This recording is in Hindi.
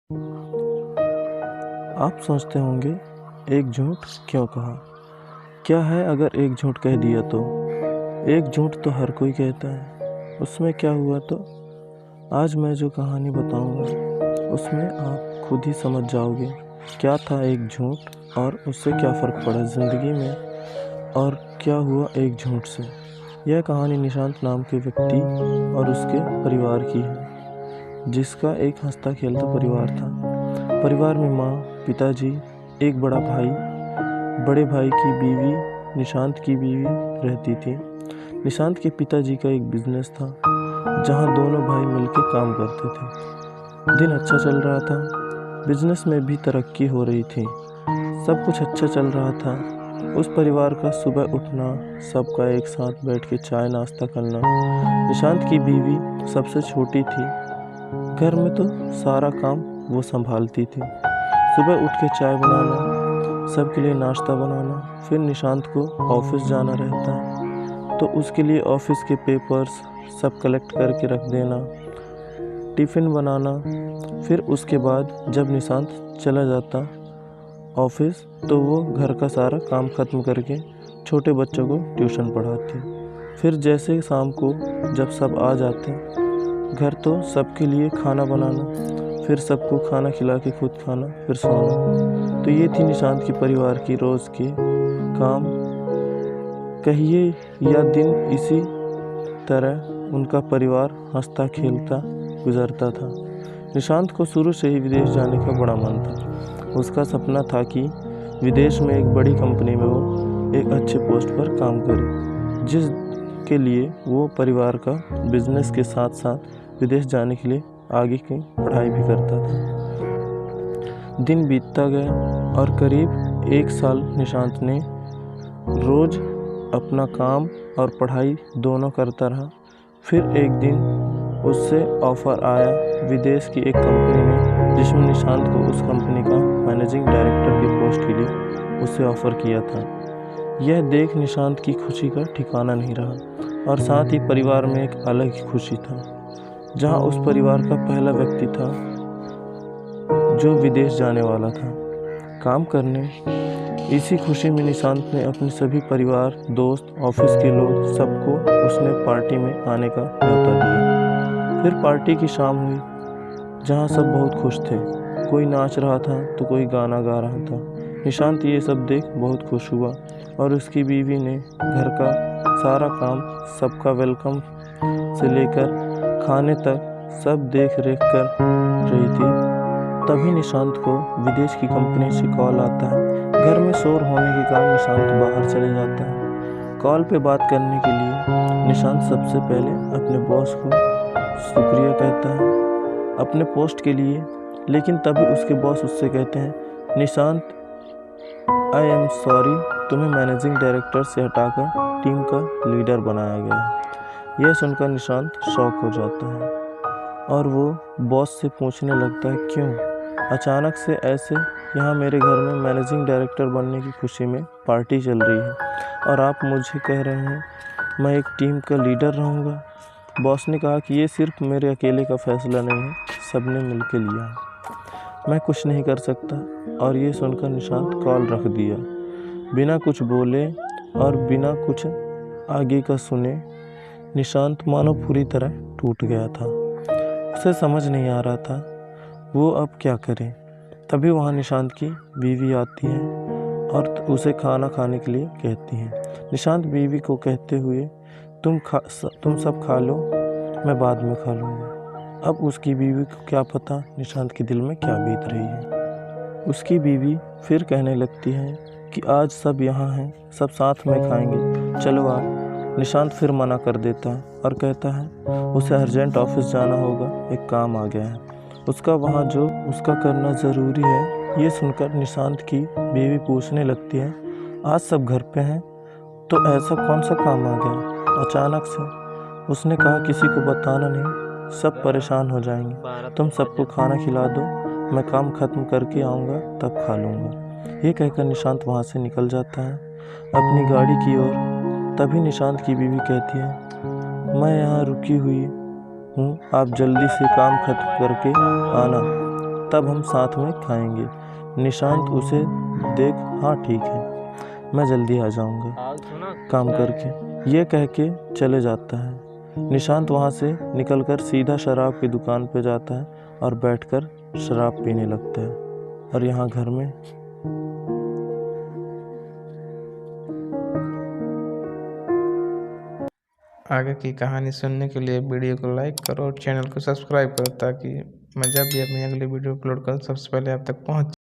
आप सोचते होंगे, एक झूठ क्यों कहा? क्या है अगर एक झूठ कह दिया तो? एक झूठ तो हर कोई कहता है, उसमें क्या हुआ तो? आज मैं जो कहानी बताऊंगा, उसमें आप खुद ही समझ जाओगे क्या था एक झूठ और उससे क्या फ़र्क पड़ा ज़िंदगी में, और क्या हुआ एक झूठ से। यह कहानी निशांत नाम के व्यक्ति और उसके परिवार की है, जिसका एक हंसता खेलता परिवार था। परिवार में माँ, पिताजी, एक बड़ा भाई, बड़े भाई की बीवी, निशांत की बीवी रहती थी। निशांत के पिताजी का एक बिजनेस था, जहाँ दोनों भाई मिलकर काम करते थे। दिन अच्छा चल रहा था, बिजनेस में भी तरक्की हो रही थी, सब कुछ अच्छा चल रहा था। उस परिवार का सुबह उठना, सबका एक साथ बैठ के चाय नाश्ता करना। निशांत की बीवी सबसे छोटी थी, घर में तो सारा काम वो संभालती थी। सुबह उठ के चाय बनाना, सबके लिए नाश्ता बनाना, फिर निशांत को ऑफिस जाना रहता, तो उसके लिए ऑफिस के पेपर्स सब कलेक्ट करके रख देना, टिफ़िन बनाना। फिर उसके बाद जब निशांत चला जाता ऑफिस, तो वो घर का सारा काम ख़त्म करके छोटे बच्चों को ट्यूशन पढ़ाती। फिर जैसे शाम को जब सब आ जाते घर, तो सबके लिए खाना बनाना, फिर सबको खाना खिला के खुद खाना, फिर सोना। तो ये थी निशांत के परिवार की रोज़ की काम कहिए या दिन। इसी तरह उनका परिवार हंसता खेलता गुजरता था। निशांत को शुरू से ही विदेश जाने का बड़ा मन था। उसका सपना था कि विदेश में एक बड़ी कंपनी में वो एक अच्छे पोस्ट पर काम करे, जिसके लिए वो परिवार का बिजनेस के साथ साथ विदेश जाने के लिए आगे की पढ़ाई भी करता था। दिन बीतता गया और करीब 1 साल निशांत ने रोज़ अपना काम और पढ़ाई दोनों करता रहा। फिर एक दिन उससे ऑफ़र आया विदेश की एक कंपनी में, जिसमें निशांत को उस कंपनी का मैनेजिंग डायरेक्टर की पोस्ट के लिए उसे ऑफ़र किया था। यह देख निशांत की खुशी का ठिकाना नहीं रहा, और साथ ही परिवार में एक अलग ही खुशी था, जहां उस परिवार का पहला व्यक्ति था जो विदेश जाने वाला था काम करने। इसी खुशी में निशांत ने अपने सभी परिवार, दोस्त, ऑफिस के लोग, सबको उसने पार्टी में आने का न्योता दिया। फिर पार्टी की शाम हुई, जहां सब बहुत खुश थे। कोई नाच रहा था तो कोई गाना गा रहा था। निशांत ये सब देख बहुत खुश हुआ, और उसकी बीवी ने घर का सारा काम, सबका वेलकम से लेकर खाने तक सब देख रेख कर रही थी। तभी निशांत को विदेश की कंपनी से कॉल आता है। घर में शोर होने के कारण निशांत बाहर चले जाता है। कॉल पे बात करने के लिए निशांत सबसे पहले अपने बॉस को शुक्रिया कहता है अपने पोस्ट के लिए, लेकिन तभी उसके बॉस उससे कहते हैं, निशांत, आई एम सॉरी, तुम्हें मैनेजिंग डायरेक्टर से हटाकर टीम का लीडर बनाया गया है। यह सुनकर निशांत शॉक हो जाता है, और वो बॉस से पूछने लगता है, क्यों अचानक से ऐसे? यहाँ मेरे घर में मैनेजिंग डायरेक्टर बनने की खुशी में पार्टी चल रही है, और आप मुझे कह रहे हैं मैं एक टीम का लीडर रहूँगा। बॉस ने कहा कि ये सिर्फ मेरे अकेले का फैसला नहीं है, सबने मिलकर लिया है, मैं कुछ नहीं कर सकता। और ये सुनकर निशांत कॉल रख दिया। बिना कुछ बोले और बिना कुछ आगे का सुने निशांत मानो पूरी तरह टूट गया था। उसे समझ नहीं आ रहा था वो अब क्या करे। तभी वहाँ निशांत की बीवी आती है और उसे खाना खाने के लिए कहती है। निशांत बीवी को कहते हुए, तुम सब खा लो, मैं बाद में खा लूँगा। अब उसकी बीवी को क्या पता निशांत के दिल में क्या बीत रही है। उसकी बीवी फिर कहने लगती है कि आज सब यहाँ हैं, सब साथ में खाएंगे, चलो आप। निशांत फिर मना कर देता है और कहता है उसे अर्जेंट ऑफिस जाना होगा, एक काम आ गया है उसका वहाँ, जो उसका करना ज़रूरी है। ये सुनकर निशांत की बीवी पूछने लगती है, आज सब घर पे हैं तो ऐसा कौन सा काम आ गया अचानक से? उसने कहा, किसी को बताना नहीं, सब परेशान हो जाएंगे, तुम सबको खाना खिला दो, मैं काम ख़त्म करके आऊँगा तब खा लूँगा। ये कहकर निशांत वहाँ से निकल जाता है अपनी गाड़ी की ओर। तभी निशांत की बीवी कहती है, मैं यहाँ रुकी हुई हूँ, आप जल्दी से काम ख़त्म करके आना, तब हम साथ में खाएंगे। निशांत उसे देख हाँ ठीक है, मैं जल्दी आ जाऊंगा काम करके, ये कह के चले जाता है। निशांत वहाँ से निकलकर सीधा शराब की दुकान पे जाता है और बैठकर शराब पीने लगता है। और यहाँ घर में आगे की कहानी सुनने के लिए वीडियो को लाइक करो और चैनल को सब्सक्राइब करो, ताकि मैं जब भी अपनी अगली वीडियो अपलोड करूँ सबसे पहले आप तक पहुँच